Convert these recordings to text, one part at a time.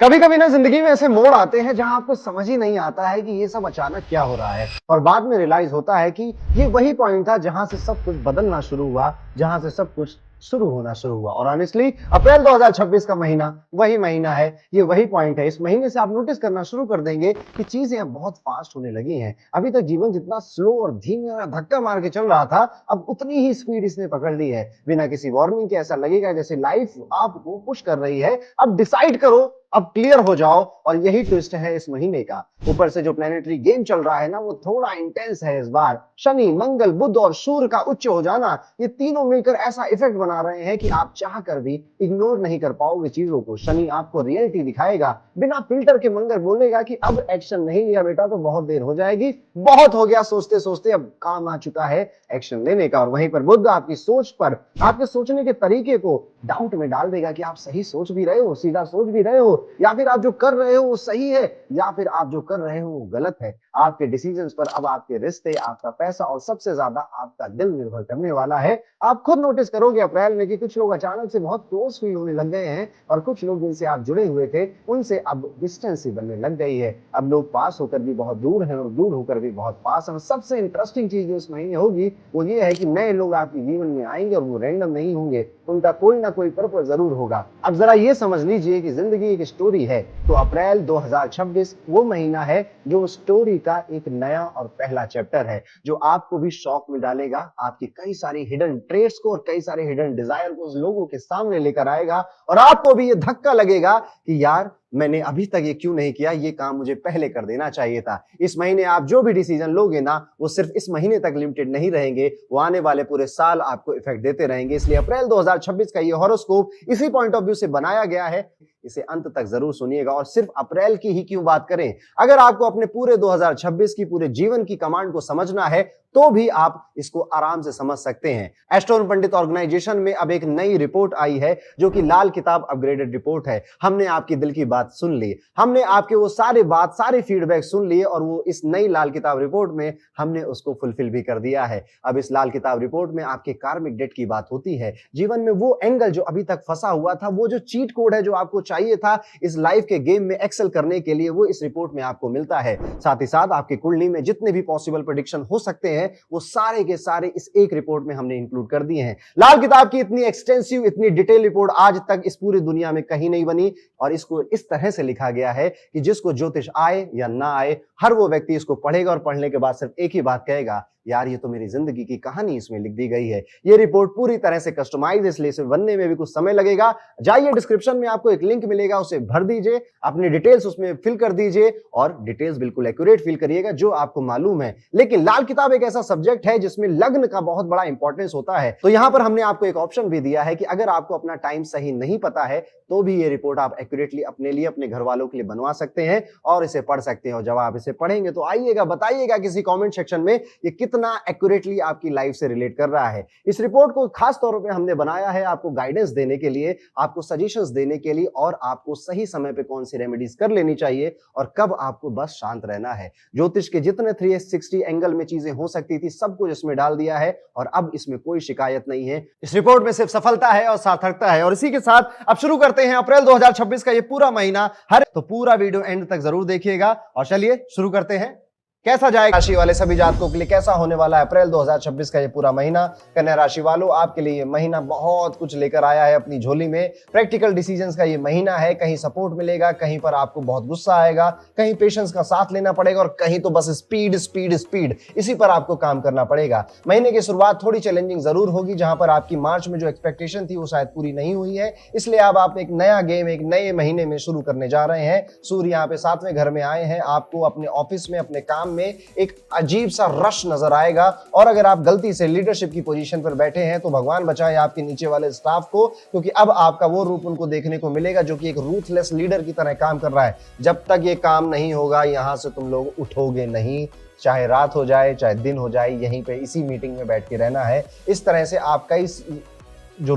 कभी कभी ना जिंदगी में ऐसे मोड़ आते हैं जहां आपको समझ ही नहीं आता है कि ये सब अचानक क्या हो रहा है और बाद में रियलाइज होता है कि ये वही पॉइंट था जहां से सब कुछ बदलना शुरू हुआ, जहां से सब कुछ शुरू होना शुरू हुआ। और ऑनेस्टली अप्रैल 2026 का महीना वही महीना है, ये वही पॉइंट है। इस महीने से आप नोटिस करना शुरू कर देंगे कि चीजें अब बहुत फास्ट होने लगी हैं। अभी तक जीवन जितना स्लो और धीमे और धक्का मार के चल रहा था, अब उतनी ही स्पीड इसने पकड़ ली है। बिना किसी वार्निंग के ऐसा लगेगा जैसे लाइफ आपको पुश कर रही है, अब डिसाइड करो, अब क्लियर हो जाओ। और यही ट्विस्ट है इस महीने का। ऊपर से जो प्लेनेटरी गेम चल रहा है ना, वो थोड़ा इंटेंस है इस बार। शनि, मंगल, बुध और सूर्य का उच्च हो जाना, ये तीनों मिलकर ऐसा इफेक्ट बना रहे हैं कि आप चाह कर भी इग्नोर नहीं कर पाओगे चीजों को। शनि आपको रियलिटी दिखाएगा, बिना फिल्टर के मंगल बोलेगा कि अब एक्शन नहीं लिया बेटा तो बहुत देर हो जाएगी, बहुत हो गया सोचते सोचते, अब काम आ चुका है एक्शन लेने का। और वहीं पर बुध आपकी सोच पर, आपके सोचने के तरीके को डाउट में डाल देगा कि आप सही सोच भी रहे हो, सीधा सोच भी रहे हो, या फिर आप जो कर रहे हो वो सही है, या फिर आप जो कर रहे हो वो गलत है। आपके डिसीजंस पर अब आपके रिश्ते, आपका पैसा और सबसे ज्यादा आपका दिल निर्भर करने वाला है। आप खुद नोटिस करोगे अप्रैल में कि कुछ लोग अचानक से बहुत क्लोज फील होने लग गए हैं और कुछ लोग जिनसे आप जुड़े हुए थे उनसे अब डिस्टेंस ही बनने लग गई है। अब लोग पास होकर भी बहुत दूर हैं और दूर होकर भी बहुत पास हैं। सबसे इंटरेस्टिंग चीज जो इस महीने होगी वो ये है कि नए लोग आपके जीवन में आएंगे और वो रैंडम नहीं होंगे, उनका कोई ना कोई पर्पस जरूर होगा। अब जरा ये समझ लीजिए कि जिंदगी एक स्टोरी है, तो अप्रैल 2026 वो महीना है जो स्टोरी का एक नया और पहला चैप्टर है, जो आपको भी शॉक में डालेगा, आपकी कई सारी हिडन ट्रेड्स को और कई सारे हिडन डिजायर को उस लोगों के सामने लेकर आएगा। और आपको भी ये धक्का लगेगा कि यार मैंने अभी तक ये क्यों नहीं किया, ये काम मुझे पहले कर देना चाहिए था। इस महीने आप जो भी डिसीजन लोगे ना, वो सिर्फ इस महीने तक लिमिटेड नहीं रहेंगे, वो आने वाले पूरे साल आपको इफेक्ट देते रहेंगे। इसलिए अप्रैल 2026 का ये हॉरोस्कोप इसी पॉइंट ऑफ व्यू से बनाया गया है, इसे अंत तक जरूर सुनिएगा। और सिर्फ अप्रैल की ही क्यों बात करें, अगर आपको अपने पूरे 2026 की पूरे जीवन की कमांड को समझना है तो भी आप इसको आराम से समझ सकते हैं। एस्ट्रो पंडित ऑर्गेनाइजेशन में अब एक नई रिपोर्ट आई है जो कि लाल किताब अपग्रेडेड रिपोर्ट है। हमने आपकी दिल की बात सुन ली, हमने आपके वो सारे फीडबैक सुन लिए और वो इस नई लाल किताब रिपोर्ट में हमने उसको फुलफिल भी कर दिया है। अब इस लाल किताब रिपोर्ट में आपके कार्मिक डेट की बात होती है। जीवन में वो एंगल जो अभी तक फंसा हुआ था, वो जो चीट कोड है जो आपको चाहिए था इस लाइफ के गेम में एक्सेल करने के लिए, वो इस रिपोर्ट में आपको मिलता है। साथ ही साथ आपकी कुंडली में जितने भी पॉसिबल प्रेडिक्शन हो सकते हैं वो सारे के सारे इस एक रिपोर्ट में हमने इंक्लूड कर दिए हैं। लाल किताब की इतनी एक्सटेंसिव, इतनी डिटेल रिपोर्ट आज तक इस पूरी दुनिया में कहीं नहीं बनी। और इसको इस तरह से लिखा गया है कि जिसको ज्योतिष आए या ना आए, हर वो व्यक्ति इसको पढ़ेगा और पढ़ने के बाद सिर्फ एक ही बात कहेगा, यार ये तो मेरी जिंदगी की कहानी इसमें लिख दी गई है। ये रिपोर्ट पूरी तरह से कस्टमाइज, इसलिए इसे बनने में भी कुछ समय लगेगा। जाइए डिस्क्रिप्शन में आपको एक लिंक मिलेगा, उसे भर दीजिए, अपनी डिटेल्स उसमें फिल कर दीजिए और डिटेल्स बिल्कुल एक्यूरेट फिल करिएगा जो आपको मालूम है। लेकिन लाल किताब एक ऐसा सब्जेक्ट है जिसमें लग्न का बहुत बड़ा इंपॉर्टेंस होता है, तो यहां पर हमने आपको एक ऑप्शन भी दिया है कि अगर आपको अपना टाइम सही नहीं पता है तो भी ये रिपोर्ट आप एक्यूरेटली अपने लिए, अपने घर वालों के लिए बनवा सकते हैं और इसे पढ़ सकते हैं। और जब आप इसे पढ़ेंगे तो आइएगा, बताइएगा किसी कमेंट सेक्शन में ये कितना एक्यूरेटली आपकी लाइफ से रिलेट कर रहा है। इस रिपोर्ट को खास तौर पे हमने बनाया है आपको गाइडेंस देने के लिए, आपको सजेशंस देने के लिए और आपको सही समय पे कौन सी रेमेडीज कर लेनी चाहिए और कब आपको बस शांत रहना है। ज्योतिष के जितने 360 एंगल में चीजें हो सकती थी सब कुछ इसमें डाल दिया है और अब इसमें कोई शिकायत नहीं है। इस रिपोर्ट में सिर्फ सफलता है और सार्थकता है। और इसी के साथ अब शुरू करते हैं अप्रैल 2026 का ये पूरा महीना। तो पूरा वीडियो एंड तक जरूर देखिएगा और चलिए शुरू करते हैं। कैसा जाएगा राशि वाले सभी जातकों के लिए, कैसा होने वाला है अप्रैल 2026 का ये पूरा महीना। कन्या राशि वालों, आपके लिए ये महीना बहुत कुछ लेकर आया है अपनी झोली में। प्रैक्टिकल डिसीजंस का ये महीना है, कहीं सपोर्ट मिलेगा, कहीं पर आपको बहुत गुस्सा आएगा, कहीं पेशेंस का साथ लेना पड़ेगा और कहीं तो बस स्पीड स्पीड स्पीड, इसी पर आपको काम करना पड़ेगा। महीने की शुरुआत थोड़ी चैलेंजिंग जरूर होगी, जहां पर आपकी मार्च में जो एक्सपेक्टेशन थी वो शायद पूरी नहीं हुई है, इसलिए अब आप एक नया गेम एक नए महीने में शुरू करने जा रहे हैं। सूर्य यहाँ पे 7वें घर में आए हैं, आपको अपने ऑफिस में, अपने काम में एक अजीब सा रश नजर आएगा। और अगर आप गलती से लीडरशिप की पोजीशन पर बैठे हैं तो भगवान बचाए आपके नीचे वाले स्टाफ को, क्योंकि अब आपका वो रूप उनको देखने को मिलेगा जो कि एक रूथलेस लीडर की तरह काम कर रहा है। जब तक ये काम नहीं होगा यहां से तुम लोग उठोगे नहीं, चाहे रात हो जाए चाहे दिन हो जाए, यहीं पे इसी मीटिंग में बैठ के रहना है। इस तरह से आप कई जो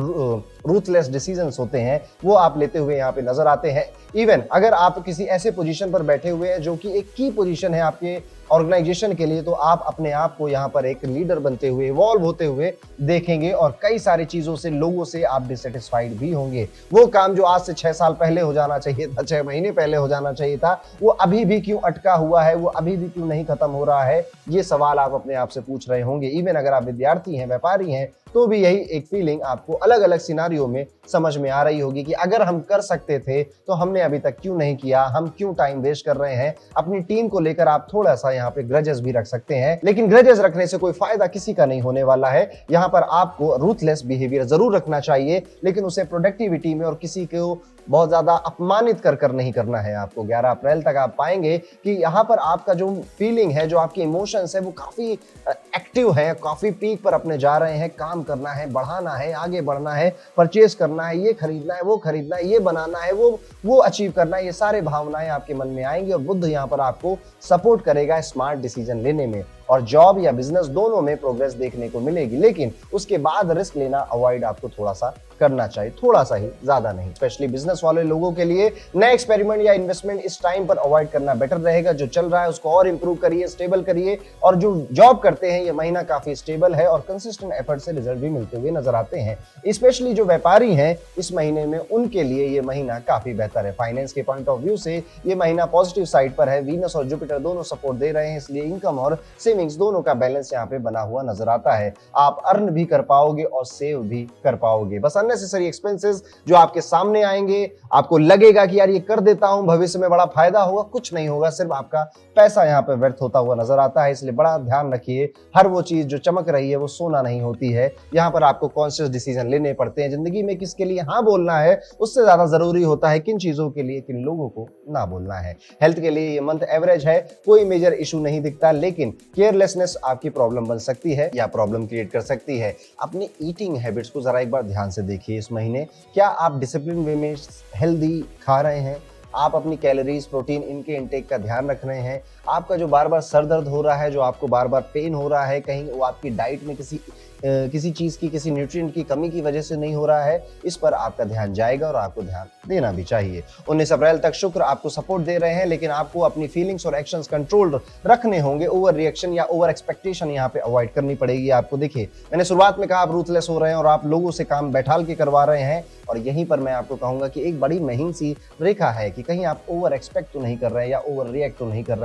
रूथलेस डिसीजंस होते हैं वो आप लेते हुए यहाँ पे नजर आते हैं। इवन अगर आप किसी ऐसे पोजीशन पर बैठे हुए हैं जो कि एक की पोजीशन है आपके ऑर्गेनाइजेशन के लिए, तो आप अपने आप को यहाँ पर एक लीडर बनते हुए, इवॉल्व होते हुए देखेंगे और कई सारी चीजों से, लोगों से आप डिससेटिस्फाइड भी होंगे। वो काम जो आज से 6 साल पहले हो जाना चाहिए था, 6 महीने पहले हो जाना चाहिए था, वो अभी भी क्यों अटका हुआ है, वो अभी भी क्यों नहीं खत्म हो रहा है, ये सवाल आप अपने आप से पूछ रहे होंगे। इवन अगर आप विद्यार्थी हैं, व्यापारी हैं, तो भी यही एक फीलिंग आपको अलग अलग सिनारियो में समझ में आ रही होगी कि अगर हम कर सकते थे तो हमने अभी तक क्यों नहीं किया, हम क्यों टाइम वेस्ट कर रहे हैं। अपनी टीम को लेकर आप थोड़ा सा यहाँ पे ग्रजेस भी रख सकते हैं, लेकिन ग्रजेस रखने से कोई फायदा किसी का नहीं होने वाला है। यहाँ पर आपको रूथलेस बिहेवियर जरूर रखना चाहिए, लेकिन उसे प्रोडक्टिविटी में और किसी को बहुत ज्यादा अपमानित कर नहीं करना है। आपको 11 अप्रैल तक आप पाएंगे कि यहाँ पर आपका जो फीलिंग है, जो आपके इमोशंस है, वो काफी एक्टिव है, काफी पीक पर अपने जा रहे हैं। काम करना है, बढ़ाना है, आगे बढ़ना है, परचेज करना है, ये खरीदना है, वो खरीदना है, ये बनाना है, वो अचीव करना है, ये सारे भावनाएं आपके मन में आएंगी और बुद्ध यहाँ पर आपको सपोर्ट करेगा स्मार्ट डिसीजन लेने में। और जॉब या बिजनेस दोनों में प्रोग्रेस देखने को मिलेगी, लेकिन उसके बाद रिस्क लेना अवॉइड आपको थोड़ा सा करना चाहिए, थोड़ा सा ही, ज्यादा नहीं। स्पेशली बिजनेस वाले लोगों के लिए नए एक्सपेरिमेंट या इन्वेस्टमेंट इस टाइम पर अवॉइड करना बेटर रहेगा। जो चल रहा है उसको और इंप्रूव करिए, स्टेबल करिए। और जो जॉब करते हैं, ये महीना काफी स्टेबल है और कंसिस्टेंट एफर्ट से रिजल्ट भी मिलते हुए नजर आते हैं। स्पेशली जो व्यापारी हैं इस महीने में, उनके लिए ये महीना काफी बेहतर है। फाइनेंस के पॉइंट ऑफ व्यू से ये महीना पॉजिटिव साइड पर है। वीनस और जुपिटर दोनों सपोर्ट दे रहे हैं, इसलिए इनकम और सेविंग्स दोनों का बैलेंस यहाँ पे बना हुआ नजर आता है। आप अर्न भी कर पाओगे और सेव भी कर पाओगे। बस अननेसेसरी एक्सपेंसेस जो आपके सामने आएंगे, आपको लगेगा कि यार ये कर देता हूं, भविष्य में बड़ा फायदा होगा, कुछ नहीं होगा, सिर्फ आपका पैसा यहाँ पे व्यर्थ होता हुआ नजर आता है। इसलिए बड़ा ध्यान रखिए, हर वो चीज जो चमक रही है वो सोना नहीं होती है। यहाँ पर आपको कॉन्शियस डिसीजन लेने पड़ते हैं। जिंदगी में किसके लिए हाँ बोलना है, उससे ज्यादा जरूरी होता है किन चीजों के लिए, किन लोगों को ना बोलना है। हेल्थ के लिए ये मंथ एवरेज है, कोई मेजर इशू नहीं दिखता, लेकिन केयरलेसनेस आपकी प्रॉब्लम बन सकती है या प्रॉब्लम क्रिएट कर सकती है। अपनी ईटिंग हैबिट्स को जरा एक बार ध्यान से देखिए इस महीने। क्या आप डिसिप्लिन वे में हेल्दी खा रहे हैं? आप अपनी कैलोरीज, प्रोटीन, इनके इनटेक का ध्यान रख रहे हैं? आपका जो बार बार सर दर्द हो रहा है, जो आपको बार बार पेन हो रहा है, कहीं वो आपकी डाइट में किसी चीज की, किसी न्यूट्रिएंट की कमी की वजह से नहीं हो रहा है? इस पर आपका ध्यान जाएगा और आपको ध्यान देना भी चाहिए। 19 अप्रैल तक शुक्र आपको सपोर्ट दे रहे हैं, लेकिन आपको अपनी फीलिंग्स और एक्शंस कंट्रोल रखने होंगे। ओवर रिएक्शन या ओवर एक्सपेक्टेशन यहाँ पे अवॉइड करनी पड़ेगी आपको। देखिए, मैंने शुरुआत में कहा आप रूथलेस हो रहे हैं और आप लोगों से काम बैठाल के करवा रहे हैं, और यहीं पर मैं आपको कहूंगा कि एक बड़ी महीन सी रेखा है कि कहीं आप ओवर एक्सपेक्ट तो नहीं कर रहे हैं या ओवर रिएक्ट तो नहीं कर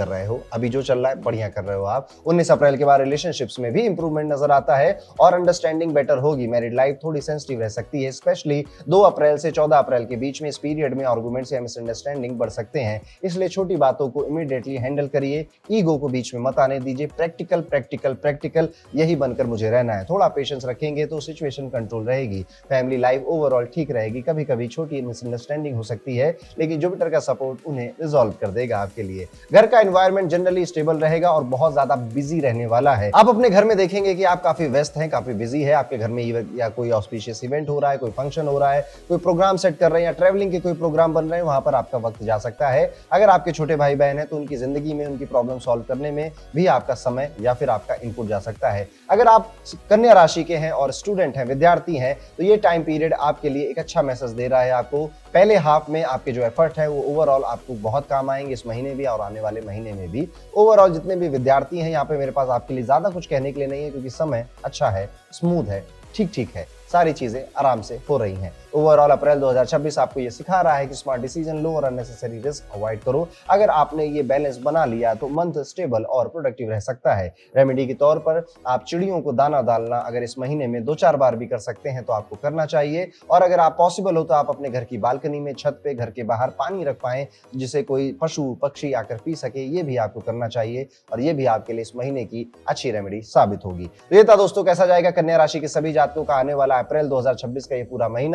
रहे हो। अभी जो चल रहा है बढ़िया कर रहे हो आप। 19 अप्रैल के बाद रिलेशनशिप्स में भी इंप्रूवमेंट नजर आता है और अंडरस्टैंडिंग बेटर होगी। मैरिड लाइफ थोड़ी सेंसिटिव रह सकती है, स्पेशली 2 अप्रैल से 14 अप्रैल के बीच में। इस पीरियड में आर्गुमेंट्स या मिसअंडरस्टैंडिंग बढ़ सकते हैं, इसलिए छोटी बातों को इमीडिएटली हैंडल करिए। ईगो को बीच में मत आने दीजिए। प्रैक्टिकल प्रैक्टिकल प्रैक्टिकल यही बनकर मुझे रहना है। थोड़ा पेशेंस रखेंगे तो सिचुएशन कंट्रोल रहेगी। फैमिली लाइफ ओवरऑल ठीक रहेगी। कभी कभी छोटी मिसअंडरस्टैंडिंग हो सकती है, लेकिन जुपिटर का सपोर्ट उन्हें रिजॉल्व कर देगा आपके लिए। घर का एनवायरनमेंट जनरली स्टेबल रहेगा और बहुत ज्यादा बिजी रहने वाला है। आप अपने घर में देखेंगे कि आप काफी व्यस्त हैं, काफी बिजी है। आपके घर में या कोई ऑस्पिशियस इवेंट हो रहा है, कोई फंक्शन हो रहा है, कोई प्रोग्राम सेट कर रहे हैं या ट्रैवलिंग के कोई प्रोग्राम बन रहे हैं, वहां पर आपका वक्त जा सकता है। अगर आपके छोटे भाई बहन हैं तो उनकी जिंदगी में, उनकी प्रॉब्लम सॉल्व करने में भी आपका समय या फिर आपका इनपुट जा सकता है। अगर आप कन्या राशि के हैं और स्टूडेंट हैं, विद्यार्थी हैं, तो ये टाइम पीरियड आपके लिए एक अच्छा मैसेज दे रहा है आपको। पहले हाफ में आपके जो एफर्ट है वो ओवरऑल आपको बहुत काम आएंगे इस महीने भी और आने वाले महीने में भी। ओवरऑल जितने भी विद्यार्थी हैं, यहाँ पे मेरे पास आपके लिए ज्यादा कुछ कहने के लिए नहीं है, क्योंकि समय अच्छा है, स्मूथ है, ठीक ठीक है, सारी चीजें आराम से हो रही हैं। ओवरऑल अप्रैल 2026 आपको ये सिखा रहा है कि स्मार्ट डिसीजन लो और अननेसेसरी रिस्क अवॉइड करो। अगर आपने ये बैलेंस बना लिया तो मंथ स्टेबल और प्रोडक्टिव रह सकता है। रेमेडी के तौर पर आप चिड़ियों को दाना डालना अगर इस महीने में 2-4 बार भी कर सकते हैं तो आपको करना चाहिए। और अगर आप पॉसिबल हो तो आप अपने घर की बालकनी में, छत पे, घर के बाहर पानी रख पाएं जिसे कोई पशु पक्षी आकर पी सके, ये भी आपको करना चाहिए और ये भी आपके लिए इस महीने की अच्छी रेमेडी साबित होगी। तो ये था दोस्तों कैसा जाएगा कन्या राशि के सभी जातकों का आने वाला अप्रैल 2026 का ये पूरा महीना।